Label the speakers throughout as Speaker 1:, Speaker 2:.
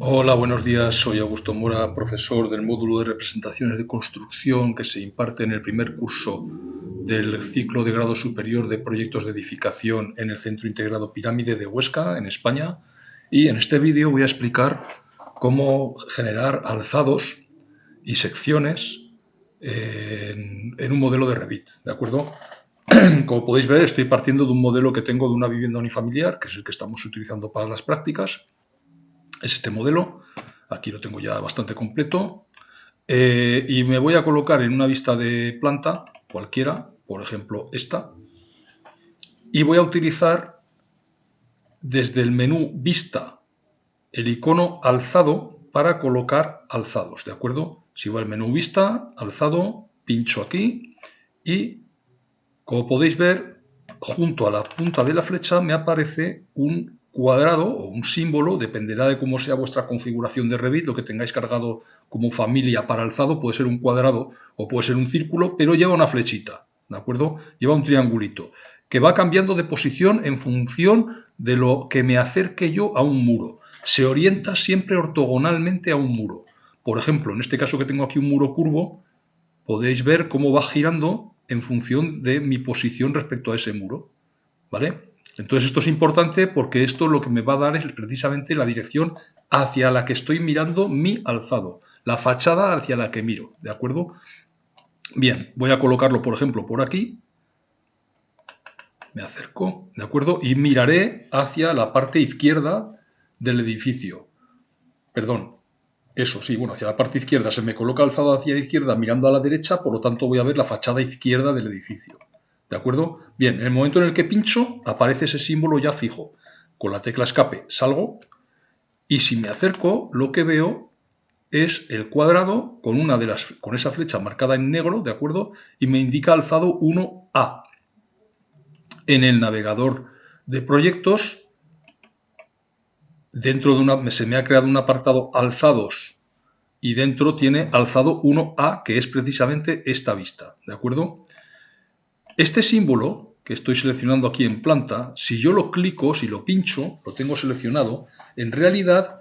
Speaker 1: Hola, buenos días. Soy Augusto Mora, profesor del módulo de representaciones de construcción que se imparte en el primer curso del ciclo de grado superior de proyectos de edificación en el Centro Integrado Pirámide de Huesca, en España. Y en este vídeo voy a explicar cómo generar alzados y secciones en un modelo de Revit, ¿de acuerdo? Como podéis ver, estoy partiendo de un modelo que tengo de una vivienda unifamiliar, que es el que estamos utilizando para las prácticas. Es este modelo. Aquí lo tengo ya bastante completo. Y me voy a colocar en una vista de planta cualquiera, por ejemplo esta, y voy a utilizar desde el menú Vista el icono alzado para colocar alzados, ¿de acuerdo? Si voy al menú Vista, alzado, pincho aquí y, como podéis ver, junto a la punta de la flecha me aparece un cuadrado o un símbolo, dependerá de cómo sea vuestra configuración de Revit, lo que tengáis cargado como familia para alzado, puede ser un cuadrado o puede ser un círculo, pero lleva una flechita, ¿de acuerdo? Lleva un triangulito, que va cambiando de posición en función de lo que me acerque yo a un muro. Se orienta siempre ortogonalmente a un muro. Por ejemplo, en este caso que tengo aquí un muro curvo, podéis ver cómo va girando en función de mi posición respecto a ese muro, ¿vale? Entonces esto es importante porque esto lo que me va a dar es precisamente la dirección hacia la que estoy mirando mi alzado, la fachada hacia la que miro, ¿de acuerdo? Bien, voy a colocarlo, por ejemplo, por aquí, me acerco, ¿de acuerdo? Y miraré hacia la parte izquierda del edificio. Perdón, eso sí, bueno, hacia la parte izquierda se me coloca alzado hacia la izquierda mirando a la derecha, por lo tanto voy a ver la fachada izquierda del edificio. ¿De acuerdo? Bien, en el momento en el que pincho, aparece ese símbolo ya fijo. Con la tecla escape salgo y si me acerco, lo que veo es el cuadrado con esa flecha marcada en negro, ¿de acuerdo? Y me indica alzado 1A. En el navegador de proyectos, se me ha creado un apartado alzados y dentro tiene alzado 1A, que es precisamente esta vista, ¿de acuerdo? Este símbolo que estoy seleccionando aquí en planta, si yo lo clico, si lo pincho, lo tengo seleccionado, en realidad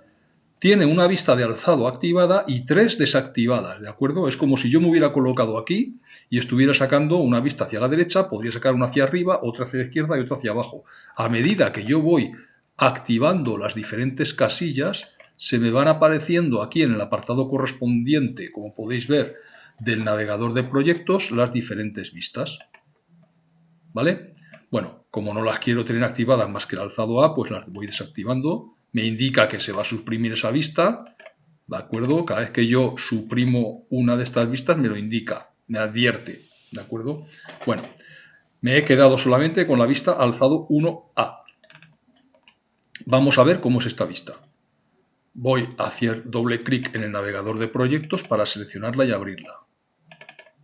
Speaker 1: tiene una vista de alzado activada y 3 desactivadas, ¿de acuerdo? Es como si yo me hubiera colocado aquí y estuviera sacando una vista hacia la derecha, podría sacar una hacia arriba, otra hacia la izquierda y otra hacia abajo. A medida que yo voy activando las diferentes casillas, se me van apareciendo aquí en el apartado correspondiente, como podéis ver, del navegador de proyectos, las diferentes vistas, ¿vale? Bueno, como no las quiero tener activadas más que el alzado A, pues las voy desactivando. Me indica que se va a suprimir esa vista, ¿de acuerdo? Cada vez que yo suprimo una de estas vistas me lo indica, me advierte, ¿de acuerdo? Bueno, me he quedado solamente con la vista alzado 1A. Vamos a ver cómo es esta vista. Voy a hacer doble clic en el navegador de proyectos para seleccionarla y abrirla.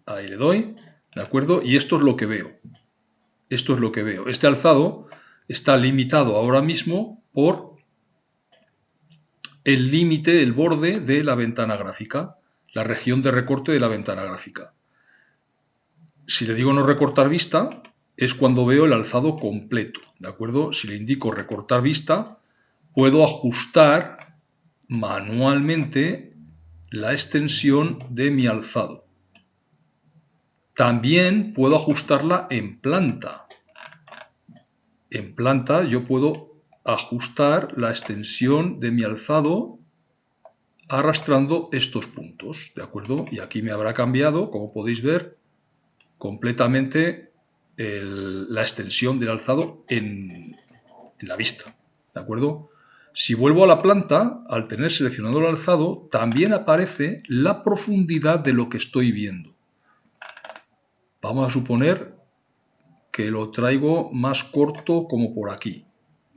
Speaker 1: Ahí le doy, ¿de acuerdo? Y esto es lo que veo. Esto es lo que veo. Este alzado está limitado ahora mismo por el límite, el borde de la ventana gráfica, la región de recorte de la ventana gráfica. Si le digo no recortar vista, es cuando veo el alzado completo, ¿de acuerdo? Si le indico recortar vista, puedo ajustar manualmente la extensión de mi alzado. También puedo ajustarla en planta. En planta yo puedo ajustar la extensión de mi alzado arrastrando estos puntos, ¿de acuerdo? Y aquí me habrá cambiado, como podéis ver, completamente la extensión del alzado en la vista, ¿de acuerdo? Si vuelvo a la planta, al tener seleccionado el alzado, también aparece la profundidad de lo que estoy viendo. Vamos a suponer que lo traigo más corto como por aquí.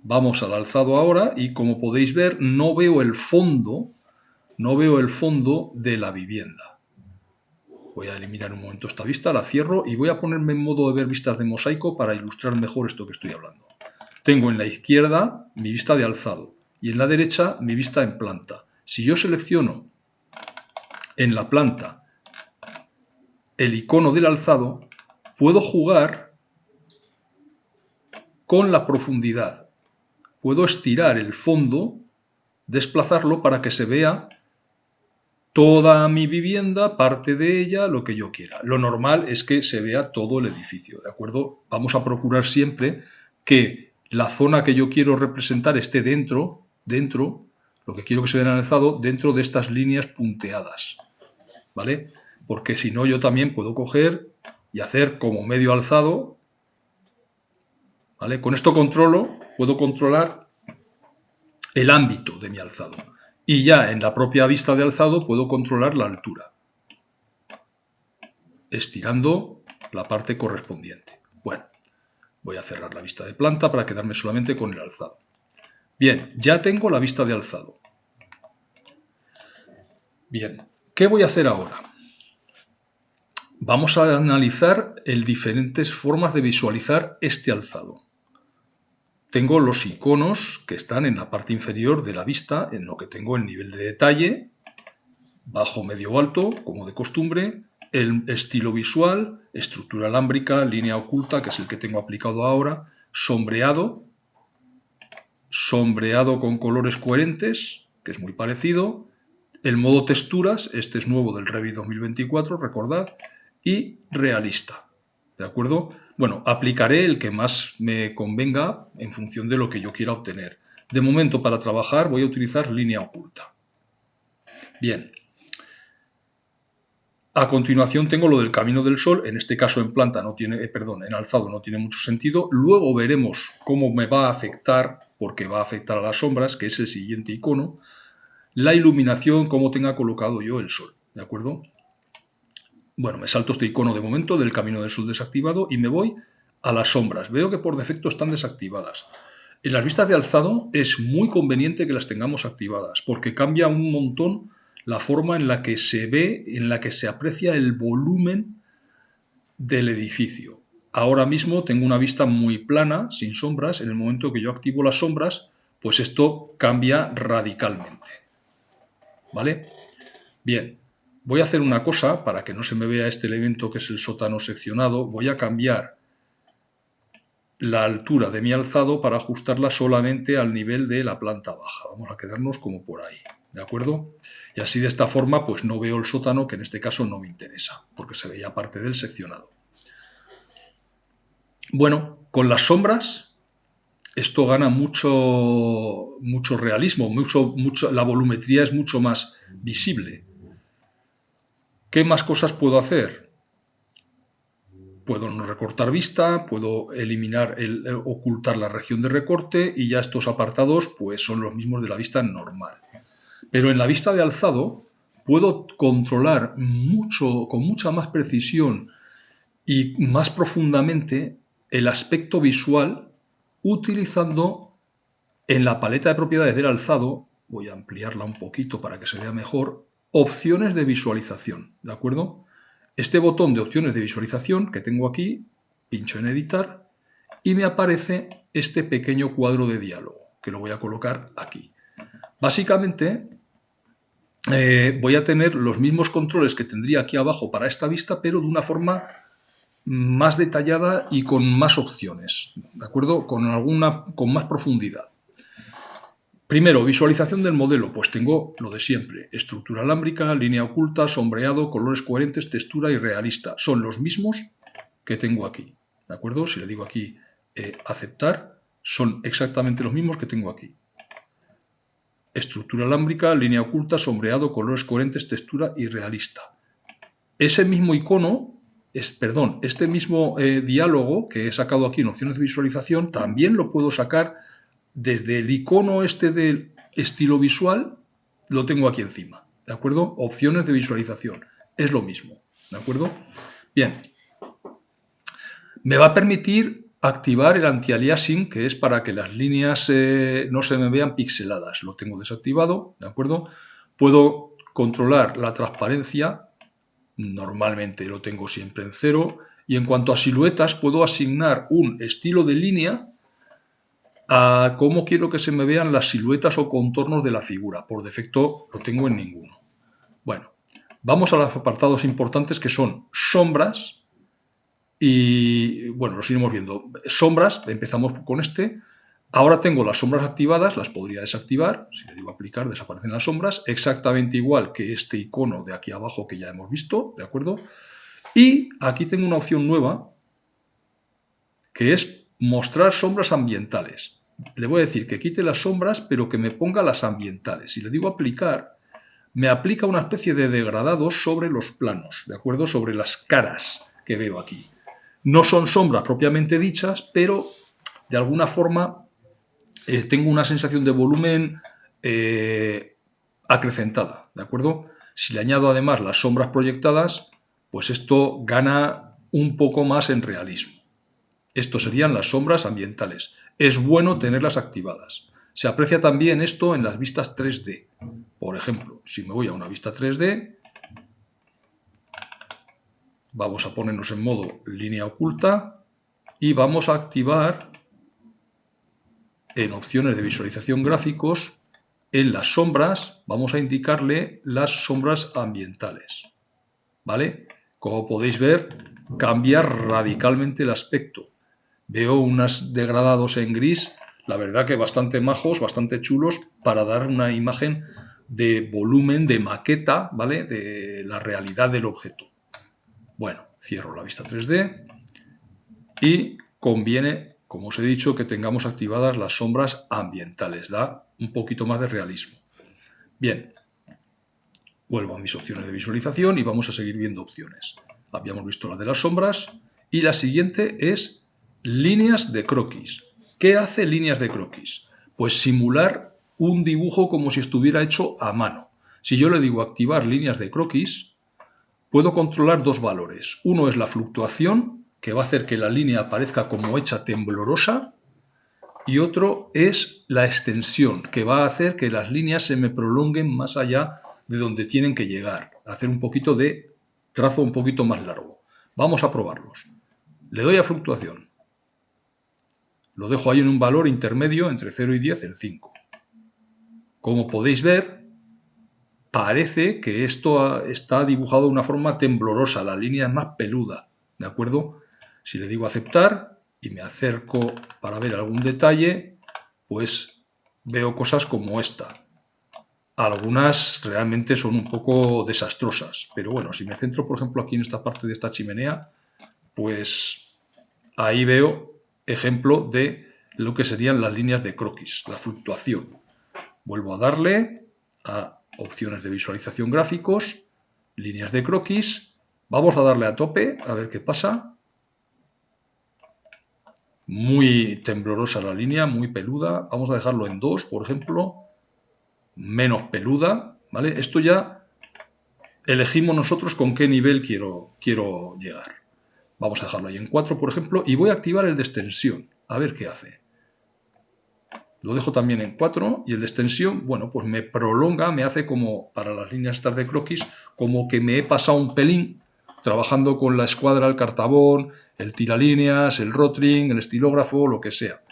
Speaker 1: Vamos al alzado ahora y como podéis ver no veo el fondo de la vivienda. Voy a eliminar un momento esta vista, la cierro y voy a ponerme en modo de ver vistas de mosaico para ilustrar mejor esto que estoy hablando. Tengo en la izquierda mi vista de alzado y en la derecha mi vista en planta. Si yo selecciono en la planta el icono del alzado, puedo jugar con la profundidad. Puedo estirar el fondo desplazarlo para que se vea toda mi vivienda, parte de ella, lo que yo quiera. Lo normal es que se vea todo el edificio, ¿de acuerdo? Vamos a procurar siempre que la zona que yo quiero representar esté dentro, lo que quiero que se vea en el alzado, dentro de estas líneas punteadas, ¿vale? Porque si no, yo también puedo coger y hacer como medio alzado, ¿vale? Con esto puedo controlar el ámbito de mi alzado. Y ya en la propia vista de alzado puedo controlar la altura, estirando la parte correspondiente. Bueno, voy a cerrar la vista de planta para quedarme solamente con el alzado. Bien, ya tengo la vista de alzado. Bien, ¿qué voy a hacer ahora? Vamos a analizar diferentes formas de visualizar este alzado. Tengo los iconos que están en la parte inferior de la vista, en lo que tengo el nivel de detalle, bajo, medio o alto, como de costumbre, el estilo visual, estructura alámbrica, línea oculta, que es el que tengo aplicado ahora, sombreado con colores coherentes, que es muy parecido, el modo texturas, este es nuevo del Revit 2024, recordad, y realista, ¿de acuerdo? Bueno, aplicaré el que más me convenga en función de lo que yo quiera obtener. De momento, para trabajar, voy a utilizar línea oculta. Bien. A continuación tengo lo del camino del sol, en este caso en planta no tiene, en alzado no tiene mucho sentido. Luego veremos cómo me va a afectar, porque va a afectar a las sombras, que es el siguiente icono, la iluminación, cómo tenga colocado yo el sol, ¿de acuerdo? Bueno, me salto este icono de momento del camino del sol desactivado y me voy a las sombras. Veo que por defecto están desactivadas. En las vistas de alzado es muy conveniente que las tengamos activadas porque cambia un montón la forma en la que se ve, en la que se aprecia el volumen del edificio. Ahora mismo tengo una vista muy plana, sin sombras. En el momento que yo activo las sombras, pues esto cambia radicalmente. ¿Vale? Bien, voy a hacer una cosa para que no se me vea este elemento que es el sótano seccionado. Voy a cambiar la altura de mi alzado para ajustarla solamente al nivel de la planta baja. Vamos a quedarnos como por ahí, ¿de acuerdo? Y así de esta forma pues no veo el sótano, que en este caso no me interesa, porque se veía parte del seccionado. Bueno, con las sombras esto gana mucho realismo, la volumetría es mucho más visible. ¿Qué más cosas puedo hacer? Puedo no recortar vista, puedo eliminar, ocultar la región de recorte y ya estos apartados pues son los mismos de la vista normal. Pero en la vista de alzado puedo controlar con mucha más precisión y más profundamente el aspecto visual utilizando en la paleta de propiedades del alzado, voy a ampliarla un poquito para que se vea mejor, opciones de visualización, ¿de acuerdo? Este botón de opciones de visualización que tengo aquí, pincho en editar y me aparece este pequeño cuadro de diálogo, que lo voy a colocar aquí. Básicamente voy a tener los mismos controles que tendría aquí abajo para esta vista, pero de una forma más detallada y con más opciones, ¿de acuerdo? Con más profundidad. Primero, visualización del modelo, pues tengo lo de siempre, estructura alámbrica, línea oculta, sombreado, colores coherentes, textura y realista. Son los mismos que tengo aquí, ¿de acuerdo? Si le digo aquí aceptar, son exactamente los mismos que tengo aquí. Estructura alámbrica, línea oculta, sombreado, colores coherentes, textura y realista. Ese mismo icono, este mismo diálogo que he sacado aquí en opciones de visualización, también lo puedo sacar desde el icono este del estilo visual, lo tengo aquí encima, ¿de acuerdo? Opciones de visualización, es lo mismo, ¿de acuerdo? Bien, me va a permitir activar el anti-aliasing, que es para que las líneas no se me vean pixeladas, lo tengo desactivado, ¿de acuerdo? Puedo controlar la transparencia, normalmente lo tengo siempre en 0, y en cuanto a siluetas puedo asignar un estilo de línea a cómo quiero que se me vean las siluetas o contornos de la figura. Por defecto lo tengo en ninguno. Bueno, vamos a los apartados importantes que son sombras y, bueno, los iremos viendo. Sombras, empezamos con este. Ahora tengo las sombras activadas, las podría desactivar. Si le digo aplicar, desaparecen las sombras, exactamente igual que este icono de aquí abajo que ya hemos visto, ¿de acuerdo? Y aquí tengo una opción nueva, que es mostrar sombras ambientales. Le voy a decir que quite las sombras, pero que me ponga las ambientales. Si le digo aplicar, me aplica una especie de degradado sobre los planos, ¿de acuerdo? Sobre las caras que veo aquí. No son sombras propiamente dichas, pero de alguna forma tengo una sensación de volumen acrecentada, ¿de acuerdo? Si le añado además las sombras proyectadas, pues esto gana un poco más en realismo. Esto serían las sombras ambientales. Es bueno tenerlas activadas. Se aprecia también esto en las vistas 3D. Por ejemplo, si me voy a una vista 3D, vamos a ponernos en modo línea oculta y vamos a activar en opciones de visualización gráficos, en las sombras, vamos a indicarle las sombras ambientales. ¿Vale? Como podéis ver, cambia radicalmente el aspecto. Veo unos degradados en gris, la verdad que bastante majos, bastante chulos, para dar una imagen de volumen, de maqueta, ¿vale? De la realidad del objeto. Bueno, cierro la vista 3D y conviene, como os he dicho, que tengamos activadas las sombras ambientales, da un poquito más de realismo. Bien, vuelvo a mis opciones de visualización y vamos a seguir viendo opciones. Habíamos visto la de las sombras y la siguiente es líneas de croquis. ¿Qué hace líneas de croquis? Pues simular un dibujo como si estuviera hecho a mano. Si yo le digo activar líneas de croquis, puedo controlar dos valores. Uno es la fluctuación, que va a hacer que la línea aparezca como hecha temblorosa, y otro es la extensión, que va a hacer que las líneas se me prolonguen más allá de donde tienen que llegar, hacer un poquito de trazo un poquito más largo. Vamos a probarlos. Le doy a fluctuación. Lo dejo ahí en un valor intermedio entre 0 y 10, el 5. Como podéis ver, parece que esto está dibujado de una forma temblorosa, la línea es más peluda, ¿de acuerdo? Si le digo aceptar y me acerco para ver algún detalle, pues veo cosas como esta. Algunas realmente son un poco desastrosas, pero bueno, si me centro, por ejemplo, aquí en esta parte de esta chimenea, pues ahí veo ejemplo de lo que serían las líneas de croquis, la fluctuación. Vuelvo a darle a opciones de visualización gráficos, líneas de croquis, vamos a darle a tope, a ver qué pasa. Muy temblorosa la línea, muy peluda, vamos a dejarlo en 2, por ejemplo, menos peluda, ¿vale? Esto ya elegimos nosotros con qué nivel quiero llegar. Vamos a dejarlo ahí en 4, por ejemplo, y voy a activar el de extensión, a ver qué hace. Lo dejo también en 4 y el de extensión, bueno, pues me prolonga, me hace como, para las líneas estas de croquis, como que me he pasado un pelín trabajando con la escuadra, el cartabón, el tiralíneas, el rotring, el estilógrafo, lo que sea.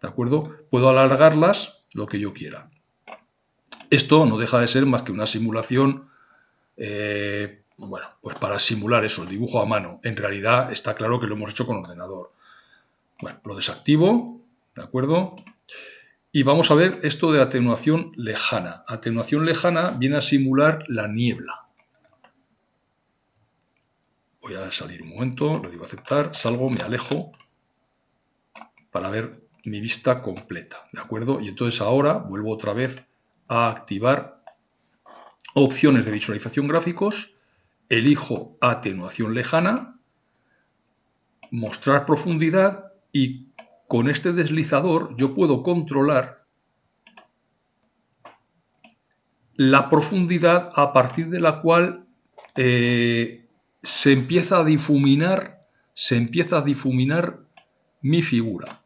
Speaker 1: ¿De acuerdo? Puedo alargarlas lo que yo quiera. Esto no deja de ser más que una simulación, bueno, pues para simular eso, el dibujo a mano. En realidad está claro que lo hemos hecho con ordenador. Bueno, lo desactivo, ¿de acuerdo? Y vamos a ver esto de atenuación lejana. Atenuación lejana viene a simular la niebla. Voy a salir un momento, le digo aceptar, salgo, me alejo para ver mi vista completa, ¿de acuerdo? Y entonces ahora vuelvo otra vez a activar opciones de visualización gráficos, elijo atenuación lejana, mostrar profundidad y con este deslizador yo puedo controlar la profundidad a partir de la cual se empieza a difuminar mi figura.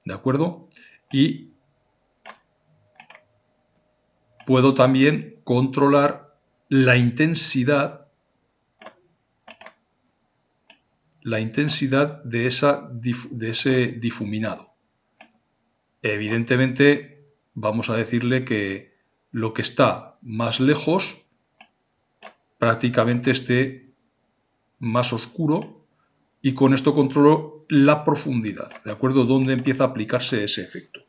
Speaker 1: ¿De acuerdo? Y puedo también controlar la intensidad de ese difuminado. Evidentemente, vamos a decirle que lo que está más lejos prácticamente esté más oscuro y con esto controlo la profundidad, ¿de acuerdo? Donde empieza a aplicarse ese efecto.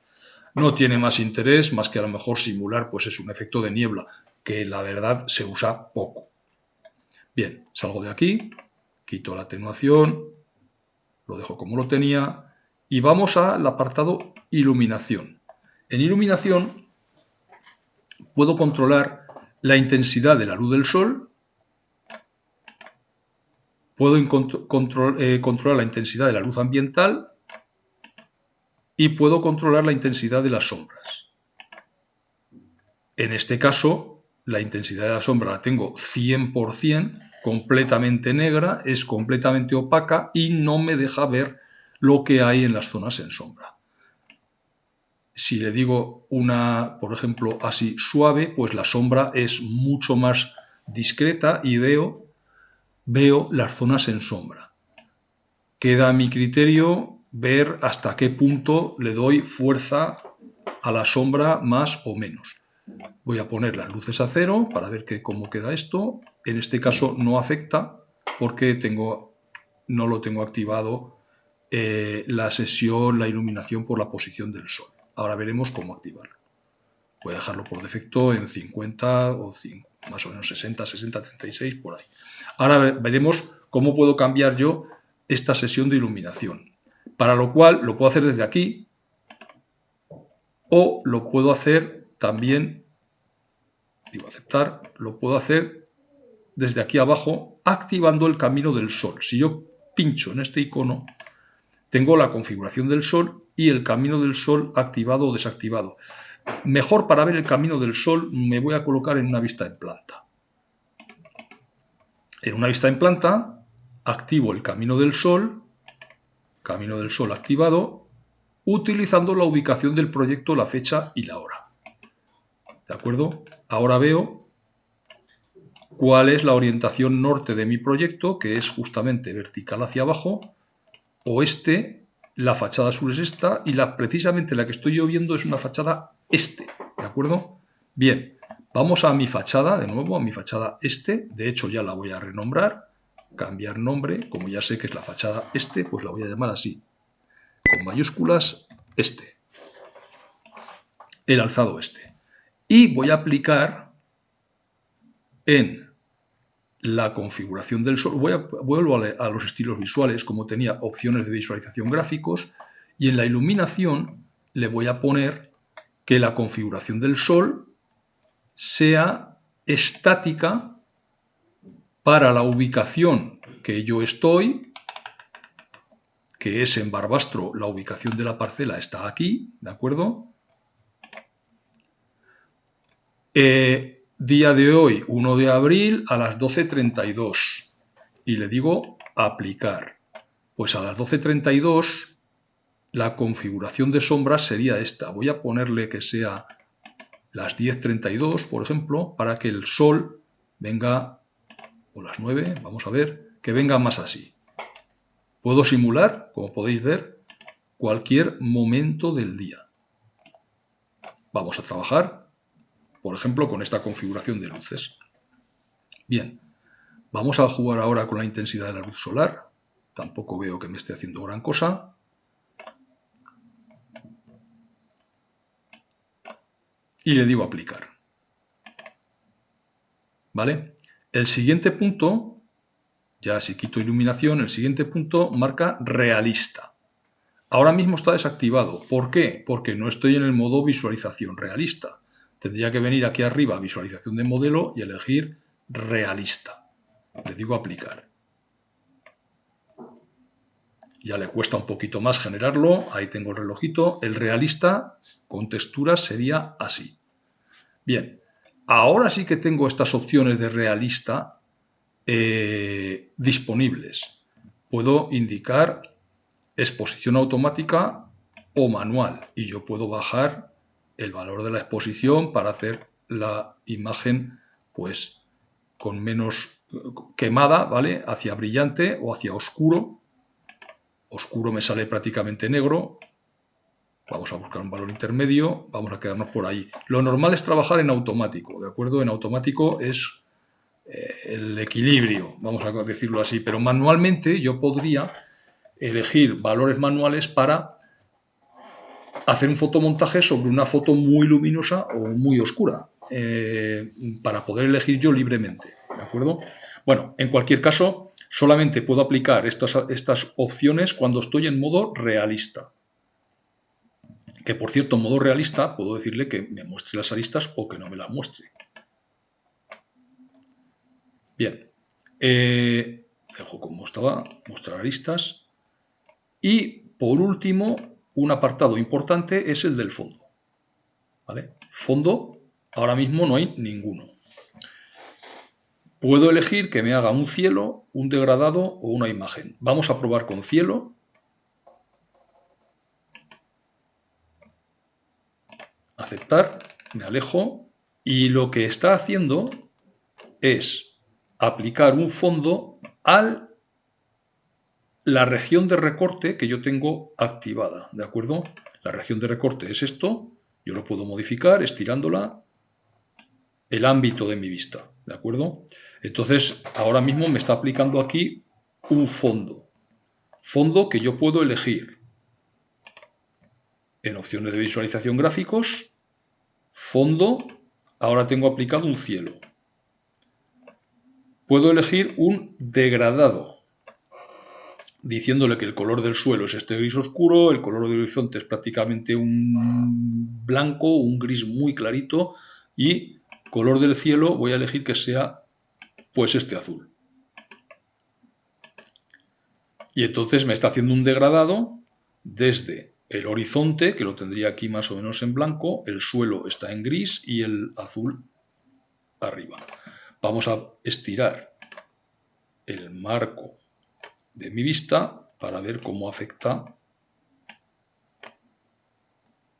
Speaker 1: No tiene más interés más que a lo mejor simular, pues es un efecto de niebla, que la verdad se usa poco. Bien, salgo de aquí, quito la atenuación, lo dejo como lo tenía y vamos al apartado iluminación. En iluminación puedo controlar la intensidad de la luz del sol, puedo controlar la intensidad de la luz ambiental y puedo controlar la intensidad de las sombras. En este caso, la intensidad de la sombra la tengo 100%, completamente negra, es completamente opaca y no me deja ver lo que hay en las zonas en sombra. Si le digo una, por ejemplo, así suave, pues la sombra es mucho más discreta y veo las zonas en sombra. Queda a mi criterio ver hasta qué punto le doy fuerza a la sombra más o menos. Voy a poner las luces a 0 para ver cómo queda esto. En este caso no afecta porque no lo tengo activado la sesión, la iluminación por la posición del sol. Ahora veremos cómo activarlo. Voy a dejarlo por defecto en 50 o más o menos 60, 60, 36, por ahí. Ahora veremos cómo puedo cambiar yo esta sesión de iluminación. Para lo cual lo puedo hacer desde aquí o lo puedo hacer también, digo aceptar, lo puedo hacer desde aquí abajo activando el camino del sol. Si yo pincho en este icono, tengo la configuración del sol y el camino del sol activado o desactivado. Mejor para ver el camino del sol me voy a colocar en una vista en planta. En una vista en planta activo el camino del sol activado, utilizando la ubicación del proyecto, la fecha y la hora. ¿De acuerdo? Ahora veo cuál es la orientación norte de mi proyecto, que es justamente vertical hacia abajo, oeste, la fachada sur es esta y precisamente la que estoy yo viendo es una fachada este, ¿de acuerdo? Bien, vamos a mi fachada, de nuevo, a mi fachada este, de hecho ya la voy a renombrar, cambiar nombre, como ya sé que es la fachada este, pues la voy a llamar así, con mayúsculas, este, el alzado este. Y voy a aplicar en la configuración del sol, vuelvo a los estilos visuales, como tenía opciones de visualización gráficos, y en la iluminación le voy a poner que la configuración del sol sea estática para la ubicación que yo estoy, que es en Barbastro, la ubicación de la parcela está aquí, ¿de acuerdo? Día de hoy, 1 de abril, a las 12:32. Y le digo aplicar. Pues a las 12:32 la configuración de sombras sería esta. Voy a ponerle que sea las 10:32, por ejemplo, para que el sol venga, o las 9, vamos a ver, que venga más así. Puedo simular, como podéis ver, cualquier momento del día. Vamos a trabajar, por ejemplo, con esta configuración de luces. Bien, vamos a jugar ahora con la intensidad de la luz solar. Tampoco veo que me esté haciendo gran cosa. Y le digo aplicar. ¿Vale? El siguiente punto, ya si quito iluminación, el siguiente punto marca realista. Ahora mismo está desactivado. ¿Por qué? Porque no estoy en el modo visualización realista. Tendría que venir aquí arriba a visualización de modelo y elegir realista. Le digo aplicar. Ya le cuesta un poquito más generarlo. Ahí tengo el relojito. El realista con texturas sería así. Bien, ahora sí que tengo estas opciones de realista disponibles. Puedo indicar exposición automática o manual y yo puedo bajar el valor de la exposición para hacer la imagen pues con menos quemada, ¿vale? Hacia brillante o hacia oscuro. Oscuro me sale prácticamente negro. Vamos a buscar un valor intermedio, vamos a quedarnos por ahí. Lo normal es trabajar en automático, ¿de acuerdo? En automático es el equilibrio, vamos a decirlo así, pero manualmente yo podría elegir valores manuales para hacer un fotomontaje sobre una foto muy luminosa o muy oscura, para poder elegir yo libremente, ¿de acuerdo? Bueno, en cualquier caso, solamente puedo aplicar estas opciones cuando estoy en modo realista. Que, por cierto, en modo realista puedo decirle que me muestre las aristas o que no me las muestre. Bien, dejo como estaba, mostrar aristas. Y, por último, un apartado importante es el del fondo. ¿Vale? Fondo, ahora mismo no hay ninguno. Puedo elegir que me haga un cielo, un degradado o una imagen. Vamos a probar con cielo. Aceptar, me alejo. Y lo que está haciendo es aplicar un fondo a la región de recorte que yo tengo activada, ¿de acuerdo? La región de recorte es esto, yo lo puedo modificar estirándola, el ámbito de mi vista, ¿de acuerdo? Entonces, ahora mismo me está aplicando aquí un fondo que yo puedo elegir en opciones de visualización gráficos, fondo, ahora tengo aplicado un cielo. Puedo elegir un degradado, diciéndole que el color del suelo es este gris oscuro, el color del horizonte es prácticamente un blanco, un gris muy clarito, y color del cielo voy a elegir que sea pues este azul. Y entonces me está haciendo un degradado desde el horizonte, que lo tendría aquí más o menos en blanco, el suelo está en gris y el azul arriba. Vamos a estirar el marco de mi vista para ver cómo afecta.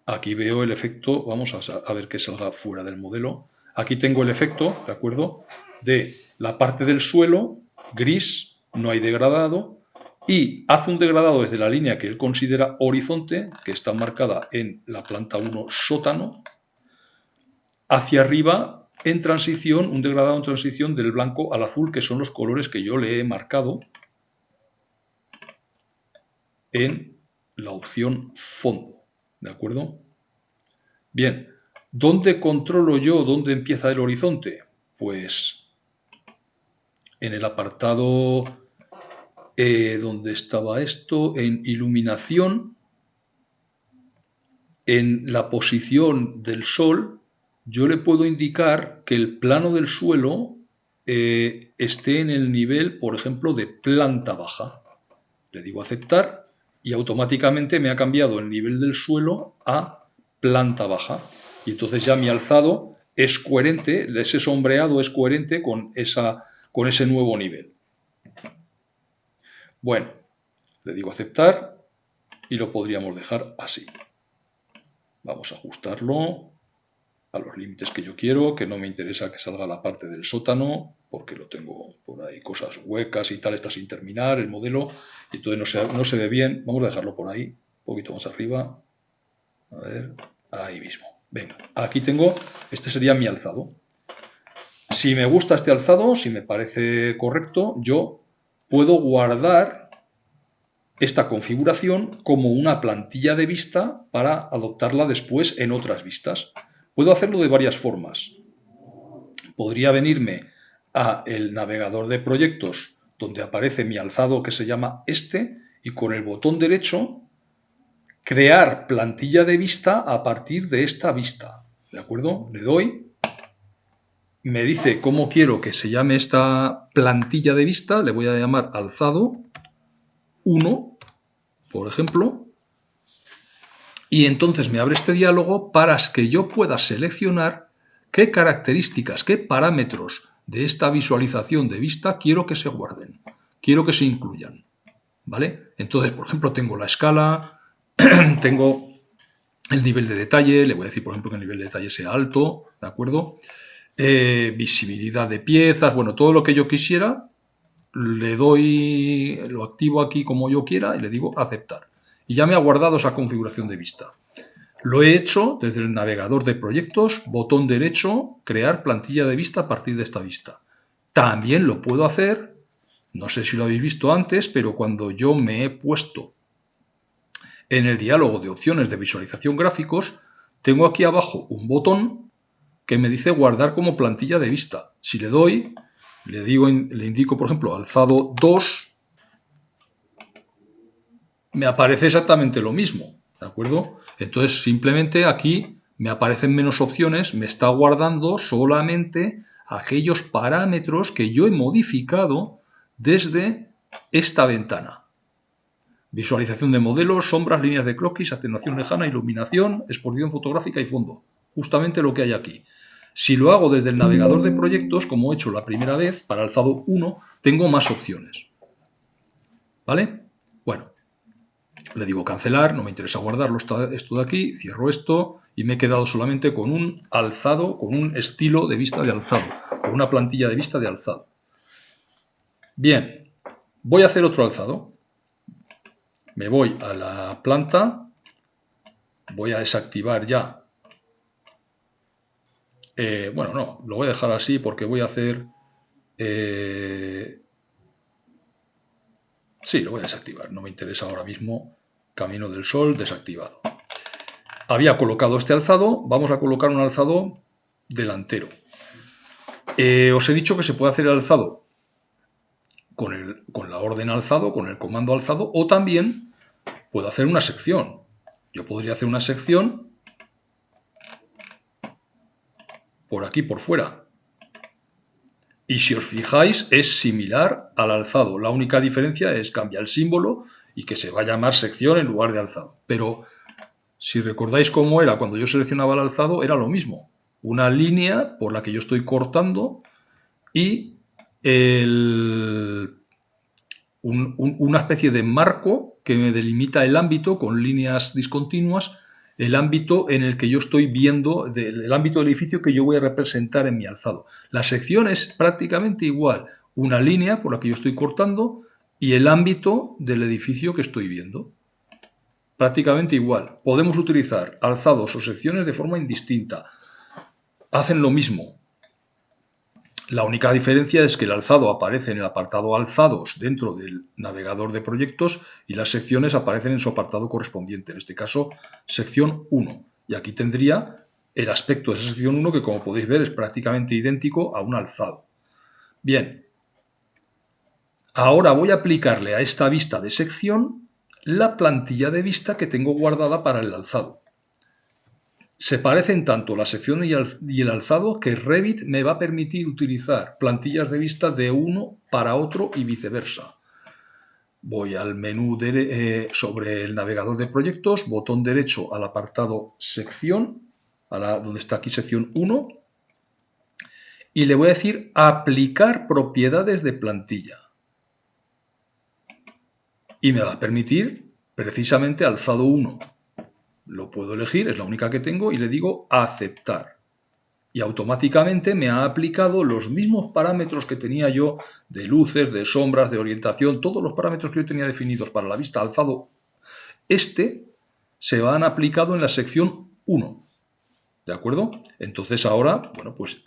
Speaker 1: Aquí veo el efecto, vamos a ver que salga fuera del modelo. Aquí tengo el efecto, ¿de acuerdo?, de la parte del suelo, gris, no hay degradado, y hace un degradado desde la línea que él considera horizonte, que está marcada en la planta 1 sótano, hacia arriba en transición, un degradado en transición del blanco al azul, que son los colores que yo le he marcado en la opción fondo, ¿de acuerdo? Bien, ¿dónde controlo yo dónde empieza el horizonte? Pues en el apartado donde estaba esto, en iluminación, en la posición del sol, yo le puedo indicar que el plano del suelo esté en el nivel, por ejemplo, de planta baja. Le digo aceptar y automáticamente me ha cambiado el nivel del suelo a planta baja. Y entonces ya mi alzado es coherente, ese sombreado es coherente con ese nuevo nivel. Bueno, le digo aceptar y lo podríamos dejar así. Vamos a ajustarlo a los límites que yo quiero, que no me interesa que salga la parte del sótano, porque lo tengo por ahí, cosas huecas y tal, está sin terminar el modelo, y entonces no se ve bien. Vamos a dejarlo por ahí, un poquito más arriba. A ver, ahí mismo. Venga, aquí tengo, este sería mi alzado. Si me gusta este alzado, si me parece correcto, yo puedo guardar esta configuración como una plantilla de vista para adoptarla después en otras vistas. Puedo hacerlo de varias formas. Podría venirme a el navegador de proyectos donde aparece mi alzado que se llama este y con el botón derecho crear plantilla de vista a partir de esta vista. ¿De acuerdo? Le doy, me dice cómo quiero que se llame esta plantilla de vista, le voy a llamar alzado 1, por ejemplo, y entonces me abre este diálogo para que yo pueda seleccionar qué características, qué parámetros de esta visualización de vista quiero que se guarden, quiero que se incluyan, ¿vale? Entonces, por ejemplo, tengo la escala, tengo el nivel de detalle, le voy a decir, por ejemplo, que el nivel de detalle sea alto, ¿de acuerdo? Visibilidad de piezas, bueno, todo lo que yo quisiera, le doy, lo activo aquí como yo quiera y le digo aceptar. Y ya me ha guardado esa configuración de vista. Lo he hecho desde el navegador de proyectos, botón derecho, crear plantilla de vista a partir de esta vista. También lo puedo hacer No sé si lo habéis visto antes, pero cuando yo me he puesto en el diálogo de opciones de visualización gráficos, tengo aquí abajo un botón que me dice guardar como plantilla de vista. Si le doy, le indico, por ejemplo, alzado 2, me aparece exactamente lo mismo, ¿de acuerdo? Entonces, simplemente aquí me aparecen menos opciones, me está guardando solamente aquellos parámetros que yo he modificado desde esta ventana. Visualización de modelos, sombras, líneas de croquis, atenuación lejana, iluminación, exposición fotográfica y fondo. Justamente lo que hay aquí. Si lo hago desde el navegador de proyectos, como he hecho la primera vez, para alzado 1, tengo más opciones. ¿Vale? Bueno, le digo cancelar, no me interesa guardarlo esto de aquí, cierro esto y me he quedado solamente con un alzado, con un estilo de vista de alzado, con una plantilla de vista de alzado. Bien, voy a hacer otro alzado. Me voy a la planta, voy a desactivar ya. Bueno, no, lo voy a dejar así porque voy a hacer... sí, lo voy a desactivar, no me interesa ahora mismo. Camino del Sol desactivado. Había colocado este alzado, vamos a colocar un alzado delantero. Os he dicho que se puede hacer el alzado con la orden alzado, con el comando alzado, o también puedo hacer una sección. Yo podría hacer una sección por aquí, por fuera. Y si os fijáis, es similar al alzado. La única diferencia es cambiar el símbolo y que se va a llamar sección en lugar de alzado. Pero si recordáis cómo era cuando yo seleccionaba el alzado, era lo mismo. Una línea por la que yo estoy cortando y una especie de marco que me delimita el ámbito con líneas discontinuas, el ámbito en el que yo estoy viendo, el ámbito del edificio que yo voy a representar en mi alzado. La sección es prácticamente igual, una línea por la que yo estoy cortando y el ámbito del edificio que estoy viendo. Prácticamente igual. Podemos utilizar alzados o secciones de forma indistinta. Hacen lo mismo. La única diferencia es que el alzado aparece en el apartado alzados dentro del navegador de proyectos y las secciones aparecen en su apartado correspondiente, en este caso sección 1. Y aquí tendría el aspecto de esa sección 1 que, como podéis ver, es prácticamente idéntico a un alzado. Bien, ahora voy a aplicarle a esta vista de sección la plantilla de vista que tengo guardada para el alzado. Se parecen tanto la sección y el alzado que Revit me va a permitir utilizar plantillas de vista de uno para otro y viceversa. Voy al menú sobre el navegador de proyectos, botón derecho al apartado sección, donde está aquí sección 1, y le voy a decir aplicar propiedades de plantilla. Y me va a permitir precisamente alzado 1. Lo puedo elegir, es la única que tengo, y le digo aceptar. Y automáticamente me ha aplicado los mismos parámetros que tenía yo de luces, de sombras, de orientación, todos los parámetros que yo tenía definidos para la vista alzado. Se van aplicado en la sección 1. ¿De acuerdo? Entonces ahora, bueno, pues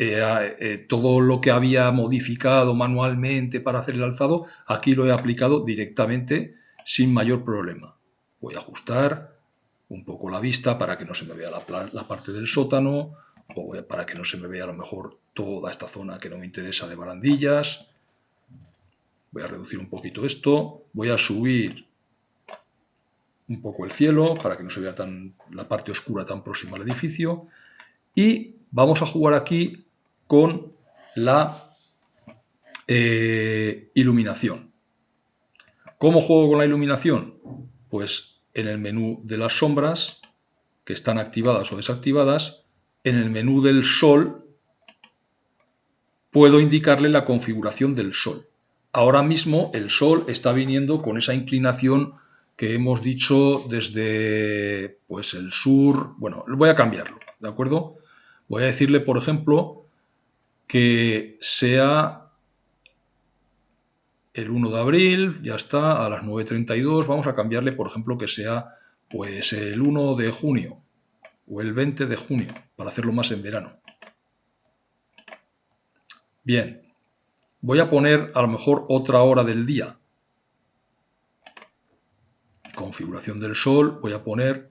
Speaker 1: todo lo que había modificado manualmente para hacer el alzado, aquí lo he aplicado directamente sin mayor problema. Voy a ajustar un poco la vista para que no se me vea la parte del sótano, o para que no se me vea a lo mejor toda esta zona que no me interesa de barandillas. Voy a reducir un poquito esto, voy a subir un poco el cielo para que no se vea la parte oscura tan próxima al edificio. Y vamos a jugar aquí con la iluminación. ¿Cómo juego con la iluminación? Pues en el menú de las sombras, que están activadas o desactivadas, en el menú del sol, puedo indicarle la configuración del sol. Ahora mismo el sol está viniendo con esa inclinación que hemos dicho desde pues, el sur. Bueno, voy a cambiarlo, ¿de acuerdo? Voy a decirle, por ejemplo, que sea el 1 de abril, ya está, a las 9:32. Vamos a cambiarle, por ejemplo, que sea pues el 1 de junio o el 20 de junio, para hacerlo más en verano. Bien, voy a poner a lo mejor otra hora del día. Configuración del sol, voy a poner,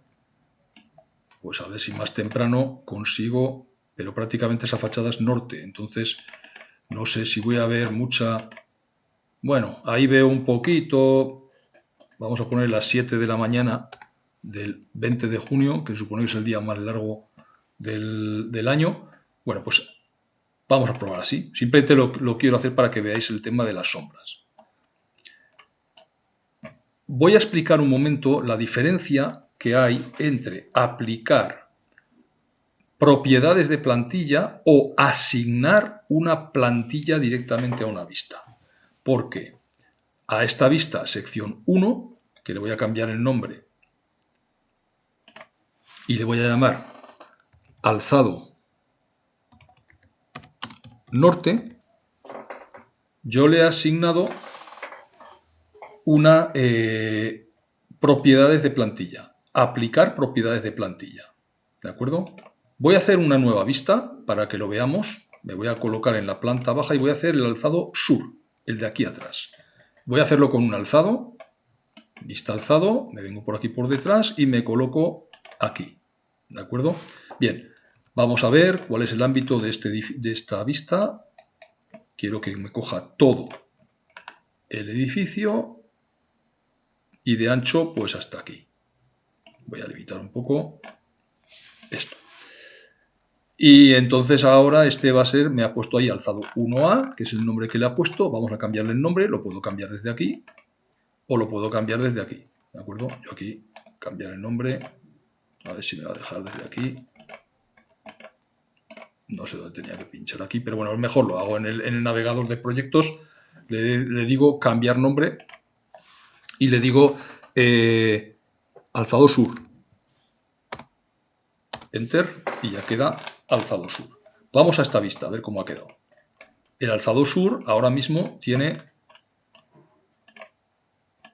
Speaker 1: pues a ver si más temprano consigo, pero prácticamente esa fachada es norte, entonces no sé si voy a ver mucha... Bueno, ahí veo un poquito, vamos a poner las 7 de la mañana del 20 de junio, que supone que es el día más largo del año. Bueno, pues vamos a probar así. Simplemente lo quiero hacer para que veáis el tema de las sombras. Voy a explicar un momento la diferencia que hay entre aplicar propiedades de plantilla o asignar una plantilla directamente a una vista. Porque a esta vista, sección 1, que le voy a cambiar el nombre y le voy a llamar alzado norte, yo le he asignado una propiedades de plantilla. Aplicar propiedades de plantilla. ¿De acuerdo? Voy a hacer una nueva vista para que lo veamos. Me voy a colocar en la planta baja y voy a hacer el alzado sur, el de aquí atrás. Voy a hacerlo con un alzado, vista alzado, me vengo por aquí por detrás y me coloco aquí. ¿De acuerdo? Bien, vamos a ver cuál es el ámbito de esta vista. Quiero que me coja todo el edificio y de ancho pues hasta aquí. Voy a limitar un poco esto. Y entonces ahora este va a ser, me ha puesto ahí alzado 1A, que es el nombre que le ha puesto. Vamos a cambiarle el nombre, lo puedo cambiar desde aquí o lo puedo cambiar desde aquí. ¿De acuerdo? Yo aquí cambiar el nombre, a ver si me va a dejar desde aquí. No sé dónde tenía que pinchar aquí, pero bueno, mejor lo hago en el navegador de proyectos. Le digo cambiar nombre y le digo alzado sur. Enter y ya queda alzado sur. Vamos a esta vista a ver cómo ha quedado. El alzado sur ahora mismo tiene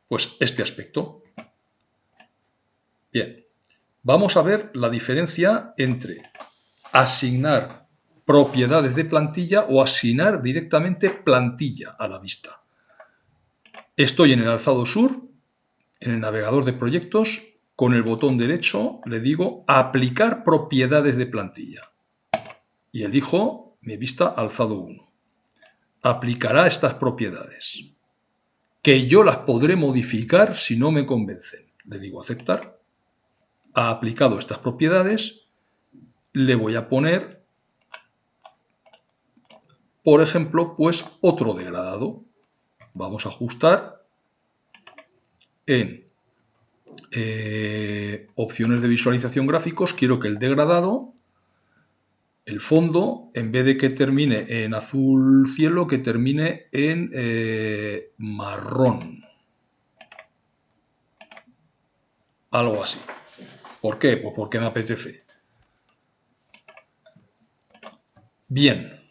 Speaker 1: pues este aspecto. Bien, vamos a ver la diferencia entre asignar propiedades de plantilla o asignar directamente plantilla a la vista. Estoy en el alzado sur, en el navegador de proyectos, con el botón derecho le digo aplicar propiedades de plantilla y elijo mi vista alzado 1. Aplicará estas propiedades, que yo las podré modificar si no me convencen. Le digo aceptar. Ha aplicado estas propiedades, le voy a poner, por ejemplo, pues otro degradado. Vamos a ajustar en opciones de visualización gráficos. Quiero que el degradado, el fondo, en vez de que termine en azul cielo, que termine en marrón. Algo así. ¿Por qué? Pues porque me apetece. Bien,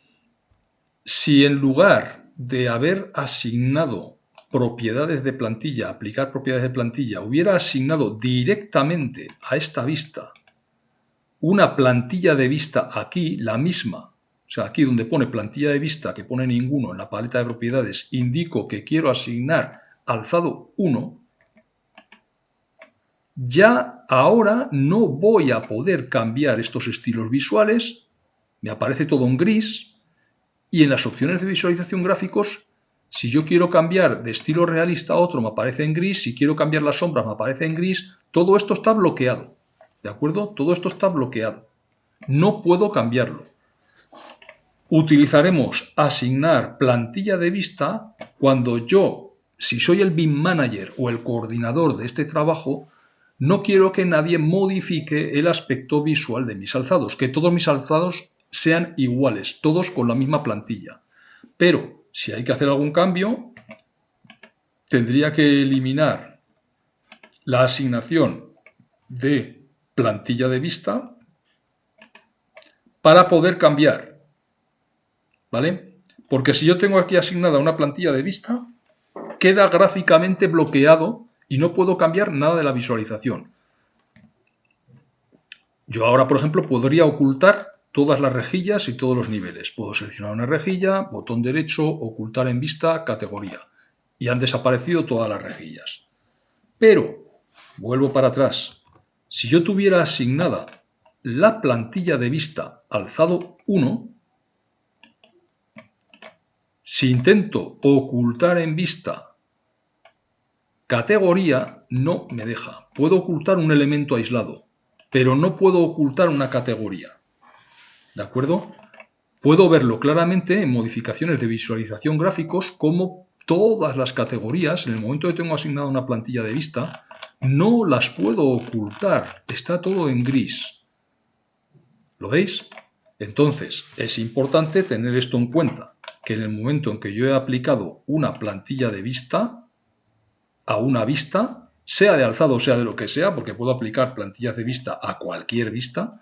Speaker 1: si en lugar de haber asignado propiedades de plantilla, aplicar propiedades de plantilla, hubiera asignado directamente a esta vista una plantilla de vista aquí, la misma, o sea, aquí donde pone plantilla de vista, que pone ninguno en la paleta de propiedades, indico que quiero asignar alzado 1, ya ahora no voy a poder cambiar estos estilos visuales, me aparece todo en gris, y en las opciones de visualización gráficos, si yo quiero cambiar de estilo realista a otro, me aparece en gris, si quiero cambiar las sombras, me aparece en gris, todo esto está bloqueado, ¿de acuerdo? Todo esto está bloqueado, no puedo cambiarlo. Utilizaremos asignar plantilla de vista cuando yo, si soy el BIM Manager o el coordinador de este trabajo, no quiero que nadie modifique el aspecto visual de mis alzados, que todos mis alzados sean iguales, todos con la misma plantilla. Pero si hay que hacer algún cambio, tendría que eliminar la asignación de plantilla de vista para poder cambiar, ¿vale? Porque si yo tengo aquí asignada una plantilla de vista, queda gráficamente bloqueado y no puedo cambiar nada de la visualización. Yo ahora, por ejemplo, podría ocultar todas las rejillas y todos los niveles. Puedo seleccionar una rejilla, botón derecho, ocultar en vista, categoría. Y han desaparecido todas las rejillas. Pero, vuelvo para atrás, si yo tuviera asignada la plantilla de vista alzado 1, si intento ocultar en vista categoría, no me deja. Puedo ocultar un elemento aislado, pero no puedo ocultar una categoría. ¿De acuerdo? Puedo verlo claramente en modificaciones de visualización gráficos como todas las categorías, en el momento que tengo asignada una plantilla de vista, no las puedo ocultar. Está todo en gris. ¿Lo veis? Entonces, es importante tener esto en cuenta, que en el momento en que yo he aplicado una plantilla de vista a una vista, sea de alzado o sea de lo que sea, porque puedo aplicar plantillas de vista a cualquier vista,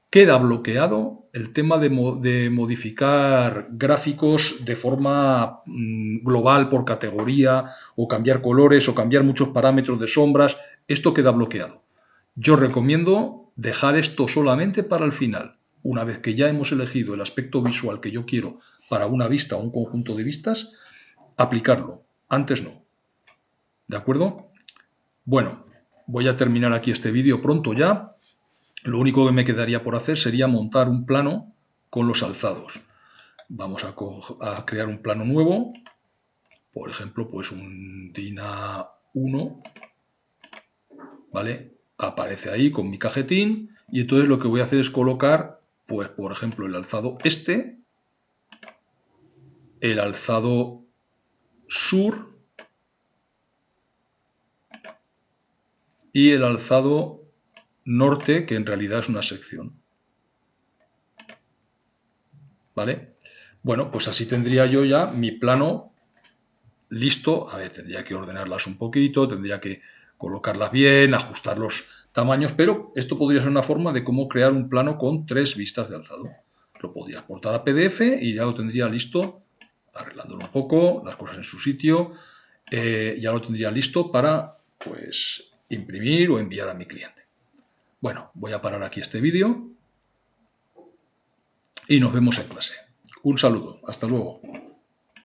Speaker 1: queda bloqueado el tema de modificar gráficos de forma global por categoría, o cambiar colores, o cambiar muchos parámetros de sombras. Esto queda bloqueado. Yo recomiendo dejar esto solamente para el final. Una vez que ya hemos elegido el aspecto visual que yo quiero para una vista o un conjunto de vistas, aplicarlo. Antes no. ¿De acuerdo? Bueno, voy a terminar aquí este vídeo pronto ya. Lo único que me quedaría por hacer sería montar un plano con los alzados. Vamos a crear un plano nuevo. Por ejemplo, pues un DIN A1. ¿Vale? Aparece ahí con mi cajetín. Y entonces lo que voy a hacer es colocar, pues por ejemplo, el alzado este, el alzado sur y el alzado norte, que en realidad es una sección. ¿Vale? Bueno, pues así tendría yo ya mi plano listo. A ver, tendría que ordenarlas un poquito, tendría que colocarlas bien, ajustar los tamaños, pero esto podría ser una forma de cómo crear un plano con 3 vistas de alzado. Lo podría exportar a PDF y ya lo tendría listo, arreglándolo un poco, las cosas en su sitio, ya lo tendría listo para, pues, imprimir o enviar a mi cliente. Bueno, voy a parar aquí este vídeo y nos vemos en clase. Un saludo, hasta luego.